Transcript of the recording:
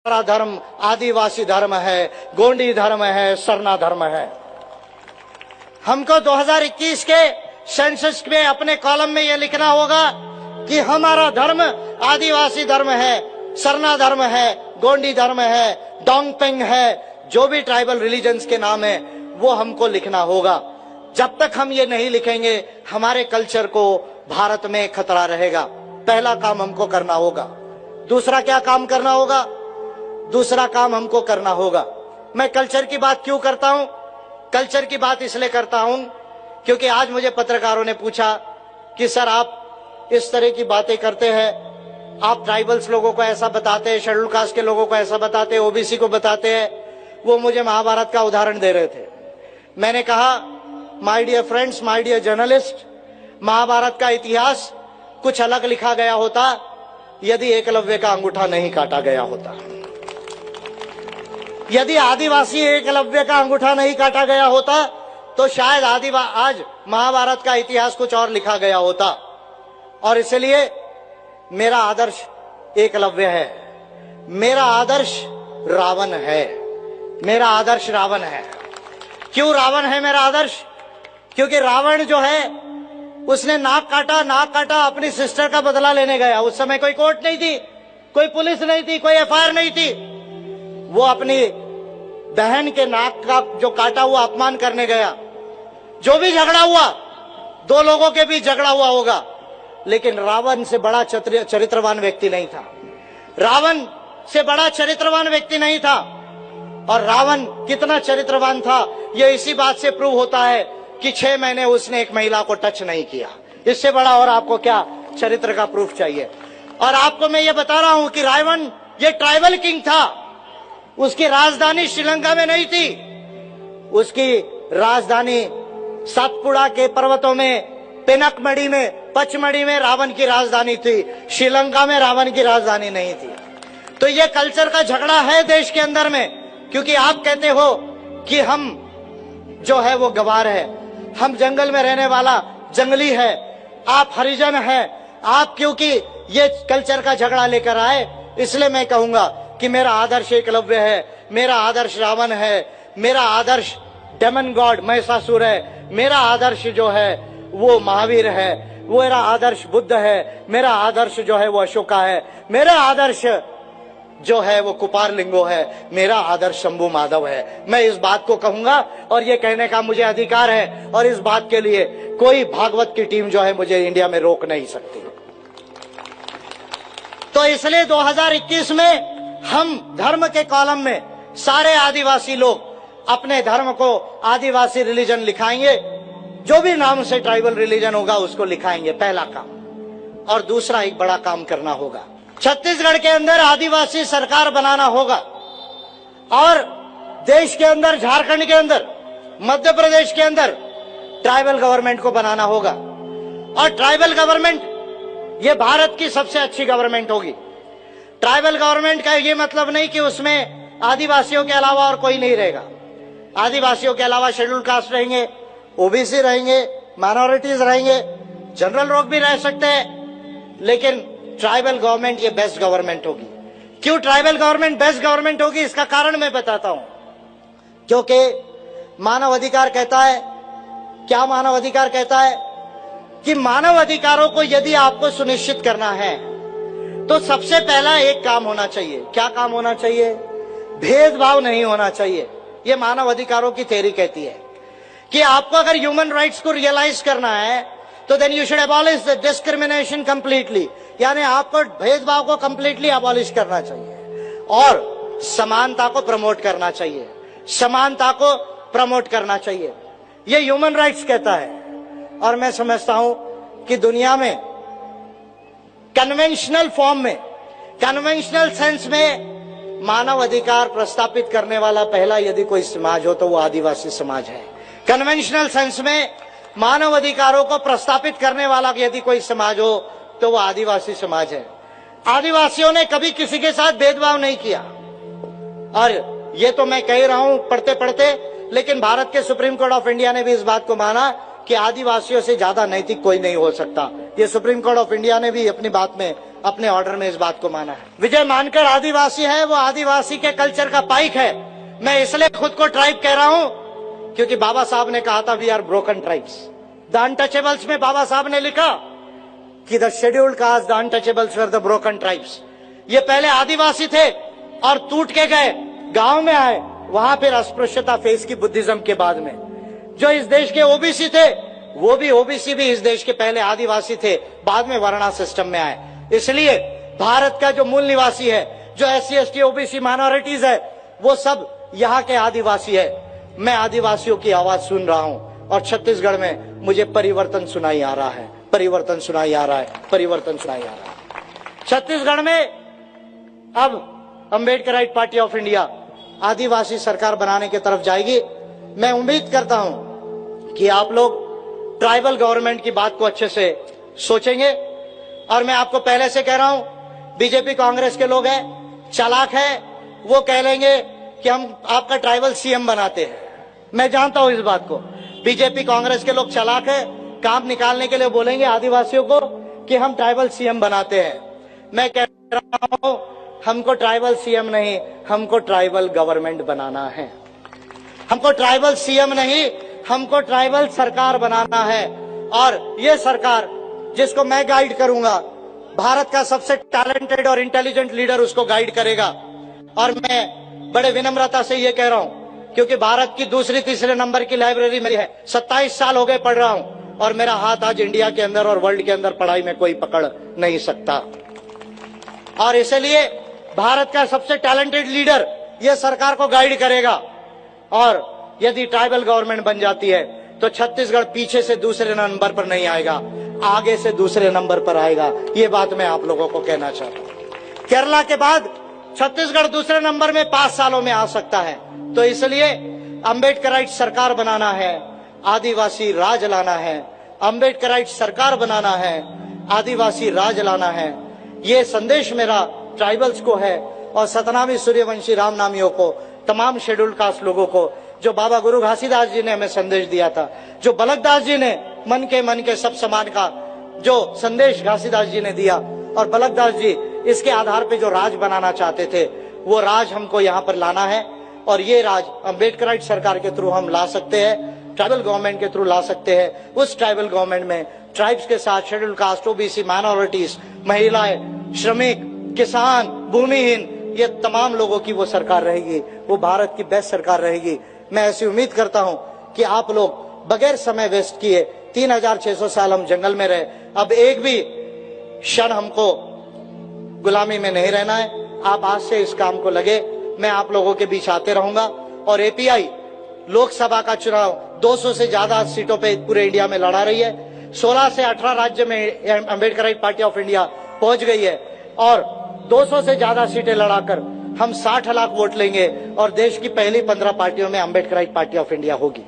हमारा धर्म आदिवासी धर्म है, गोंडी धर्म है, सरना धर्म है। हमको 2021 के सेंसस में अपने कॉलम में यह लिखना होगा कि हमारा धर्म आदिवासी धर्म है, सरना धर्म है, गोंडी धर्म है, डोंगपेंग है, जो भी ट्राइबल रिलीजन्स के नाम है वो हमको लिखना होगा। जब तक हम ये नहीं लिखेंगे हमारे कल्चर को भारत में खतरा रहेगा। पहला काम हमको करना होगा। दूसरा क्या काम करना होगा? दूसरा काम हमको करना होगा, मैं कल्चर की बात क्यों करता हूं? कल्चर की बात इसलिए करता हूं क्योंकि आज मुझे पत्रकारों ने पूछा कि सर आप इस तरह की बातें करते हैं, आप ट्राइबल्स लोगों को ऐसा बताते हैं, शेड्यूल कास्ट के लोगों को ऐसा बताते हैं, ओबीसी को बताते हैं। वो मुझे महाभारत का उदाहरण दे रहे थे। मैंने कहा my dear friends, my dear journalist, Mahabharata का इतिहास कुछ अलग लिखा गया होता यदि एकलव्य का अंगूठा नहीं काटा गया होता। यदि आदिवासी एकलव्य का अंगूठा नहीं काटा गया होता तो शायद आज महाभारत का इतिहास कुछ और लिखा गया होता। और इसलिए मेरा आदर्श एकलव्य है, मेरा आदर्श रावण है, मेरा आदर्श रावण है। क्यों रावण है मेरा आदर्श? क्योंकि रावण जो है उसने नाक काटा अपनी सिस्टर का बदला लेने गया। उस समय कोई कोर्ट नहीं थी, कोई पुलिस नहीं थी, कोई एफआईआर नहीं थी। वो अपनी बहन के नाक का जो काटा हुआ अपमान करने गया। जो भी झगड़ा हुआ, दो लोगों के बीच झगड़ा हुआ होगा, लेकिन रावण से बड़ा चरित्रवान व्यक्ति नहीं था। रावण से बड़ा चरित्रवान व्यक्ति नहीं था। और रावण कितना चरित्रवान था यह इसी बात से प्रूव होता है कि 6 महीने उसने एक महिला को टच नहीं किया। इससे बड़ा और आपको क्या चरित्र का प्रूफ चाहिए? और आपको मैं ये बता रहा हूं कि रावण ये ट्राइबल किंग था। उसकी राजधानी श्रीलंका में नहीं थी, उसकी राजधानी सातपुड़ा के पर्वतों में, पेनकमढ़ी में, पचमढ़ी में रावण की राजधानी थी। श्रीलंका में रावण की राजधानी नहीं थी। तो ये कल्चर का झगड़ा है देश के अंदर में, क्योंकि आप कहते हो कि हम जो है वो गवार है, हम जंगल में रहने वाला जंगली है, आप हरिजन है। आप क्योंकि ये कल्चर का झगड़ा लेकर आए, इसलिए मैं कहूंगा कि मेरा आदर्श एकलव्य है, मेरा आदर्श रावण है, मेरा आदर्श डेमन गॉड महिषासुर है, मेरा आदर्श जो है वो महावीर है, वो मेरा आदर्श बुद्ध है, मेरा आदर्श जो है वो अशोका है, मेरा आदर्श जो है वो कुपारलिंगो है, मेरा आदर्श शंभू माधव है। मैं इस बात को कहूंगा और ये कहने का मुझे अधिकार है, और इस बात के लिए कोई भागवत की टीम जो है मुझे इंडिया में रोक नहीं सकती। तो इसलिए 2021 में हम धर्म के कॉलम में सारे आदिवासी लोग अपने धर्म को आदिवासी रिलीजन लिखाएंगे। जो भी नाम से ट्राइबल रिलीजन होगा उसको लिखाएंगे, पहला काम। और दूसरा एक बड़ा काम करना होगा, छत्तीसगढ़ के अंदर आदिवासी सरकार बनाना होगा, और देश के अंदर, झारखंड के अंदर, मध्य प्रदेश के अंदर ट्राइबल गवर्नमेंट को बनाना होगा। और ट्राइबल गवर्नमेंट ये भारत की सबसे अच्छी गवर्नमेंट होगी। ट्राइबल गवर्नमेंट का ये मतलब नहीं कि उसमें आदिवासियों के अलावा और कोई नहीं रहेगा। आदिवासियों के अलावा शेड्यूल कास्ट रहेंगे, ओबीसी रहेंगे, माइनॉरिटीज रहेंगे, जनरल लोग भी रह सकते हैं, लेकिन ट्राइबल गवर्नमेंट ये बेस्ट गवर्नमेंट होगी। क्यों ट्राइबल गवर्नमेंट बेस्ट गवर्नमेंट होगी? इसका कारण मैं बताता हूं। क्योंकि मानव अधिकार कहता है, क्या मानव अधिकार कहता है? कि मानव अधिकारों को यदि आपको सुनिश्चित करना है तो सबसे पहला एक काम होना चाहिए। क्या काम होना चाहिए? भेदभाव नहीं होना चाहिए। यह मानव अधिकारों की थ्योरी कहती है कि आपको अगर ह्यूमन राइट्स को रियलाइज करना है तो then you should abolish the discrimination completely, यानी आपको भेदभाव को कंप्लीटली अबॉलिश करना चाहिए और समानता को प्रमोट करना चाहिए, समानता को प्रमोट करना चाहिए। ये ह्यूमन राइट्स कहता है। और मैं समझता हूं कि दुनिया में कन्वेंशनल फॉर्म में, कन्वेंशनल सेंस में मानव अधिकार प्रस्तापित करने वाला पहला यदि कोई समाज हो तो वो आदिवासी समाज है। कन्वेंशनल सेंस में मानव अधिकारों को प्रस्तापित करने वाला यदि कोई समाज हो तो वो आदिवासी समाज है। आदिवासियों ने कभी किसी के साथ भेदभाव नहीं किया। और ये तो मैं कह रहा हूं पढ़ते पढ़ते, लेकिन भारत के सुप्रीम कोर्ट ऑफ इंडिया ने भी इस बात को माना कि आदिवासियों से ज्यादा नैतिक कोई नहीं हो सकता। ये सुप्रीम कोर्ट ऑफ इंडिया ने भी अपनी बात में अपने ऑर्डर में इस बात को माना है। विजय मानकर आदिवासी है, वो आदिवासी के कल्चर का पाइक है। मैं इसलिए खुद को ट्राइब कह रहा हूं क्योंकि बाबा साहब ने कहा था we are broken tribes. The untouchables में बाबा साहब ने लिखा कि the scheduled caste, the untouchables were the broken tribes. ये पहले आदिवासी थे और टूट के गए, गांव में आए, वहां फिर अस्पृश्यता फेस की बुद्धिज्म के बाद में। जो इस देश के ओबीसी थे, वो भी ओबीसी भी इस देश के पहले आदिवासी थे, बाद में वर्णा सिस्टम में आए। इसलिए भारत का जो मूल निवासी है, जो SC ST OBC माइनॉरिटीज है, वो सब यहाँ के आदिवासी है। मैं आदिवासियों की आवाज सुन रहा हूं और छत्तीसगढ़ में मुझे परिवर्तन सुनाई आ रहा है, परिवर्तन सुनाई आ रहा है, परिवर्तन सुनाई आ रहा है। छत्तीसगढ़ में अब अंबेडकराइट पार्टी ऑफ इंडिया आदिवासी सरकार बनाने की तरफ जाएगी। मैं उम्मीद करता हूं कि आप लोग ट्राइबल गवर्नमेंट की बात को अच्छे से सोचेंगे। और मैं आपको पहले से कह रहा हूं, बीजेपी कांग्रेस के लोग हैं, चालाक है, वो कह लेंगे कि हम आपका ट्राइबल CM बनाते हैं। मैं जानता हूं इस बात को। बीजेपी कांग्रेस के लोग चालाक है, काम निकालने के लिए बोलेंगे आदिवासियों को कि हम ट्राइबल CM बनाते हैं। मैं कह रहा हूं हमको ट्राइबल CM नहीं, हमको ट्राइबल गवर्नमेंट बनाना है। हमको ट्राइबल CM नहीं, हमको ट्राइबल सरकार बनाना है। और ये सरकार जिसको मैं गाइड करूंगा, भारत का सबसे टैलेंटेड और इंटेलिजेंट लीडर उसको गाइड करेगा। और मैं बड़े विनम्रता से ये कह रहा हूं क्योंकि भारत की दूसरी तीसरे नंबर की लाइब्रेरी मेरी है। 27 साल हो गए पढ़ रहा हूं और मेरा हाथ आज इंडिया के अंदर और वर्ल्ड के अंदर पढ़ाई में कोई पकड़ नहीं सकता। और इसलिए भारत का सबसे टैलेंटेड लीडर ये सरकार को गाइड करेगा। और यदि ट्राइबल गवर्नमेंट बन जाती है तो छत्तीसगढ़ पीछे से दूसरे नंबर पर नहीं आएगा, आगे से दूसरे नंबर पर आएगा। ये बात मैं आप लोगों को कहना चाहता हूं। केरला के बाद छत्तीसगढ़ दूसरे नंबर में 5 सालों में आ सकता है। तो इसलिए अंबेडकराइट सरकार बनाना है, आदिवासी राज लाना है। अंबेडकराइट सरकार बनाना है, आदिवासी राज लाना है। ये संदेश मेरा ट्राइबल्स को है और सतनामी सूर्यवंशी रामनामियों को, तमाम शेड्यूल्ड कास्ट लोगों को, जो बाबा गुरु घासीदास जी ने हमें संदेश दिया था, जो बलकदास जी ने मन के सब समान का जो संदेश घासीदास जी ने दिया, और बलकदास जी इसके आधार पे जो राज बनाना चाहते थे, वो राज हमको यहाँ पर लाना है। और ये राज अंबेडकराइट सरकार के थ्रू हम ला सकते हैं, ट्राइबल गवर्नमेंट के थ्रू ला सकते हैं। उस ट्राइबल गवर्नमेंट में ट्राइब्स के साथ शेड्यूल्ड कास्ट, OBC, माइनॉरिटीज, महिलाएं, श्रमिक, किसान, भूमिहीन, ये तमाम लोगों की वो सरकार रहेगी। वो भारत की बेस्ट सरकार रहेगी। मैं ऐसी उम्मीद करता हूं कि आप लोग बगैर समय वेस्ट किए, 3600 साल हम जंगल में रहे, अब एक भी क्षण हमको गुलामी में नहीं रहना है। आप आज से इस काम को लगे। मैं आप लोगों के बीच आते रहूंगा। और API लोकसभा का चुनाव 200 से ज्यादा सीटों पे पूरे इंडिया में लड़ा रही है। 16 से 18 राज्य में अंबेडकराइट पार्टी ऑफ इंडिया पहुंच गई है और 200 से ज्यादा सीटें लड़ाकर हम 60 लाख वोट लेंगे और देश की पहली 15 पार्टियों में अंबेडकराइट पार्टी ऑफ इंडिया होगी।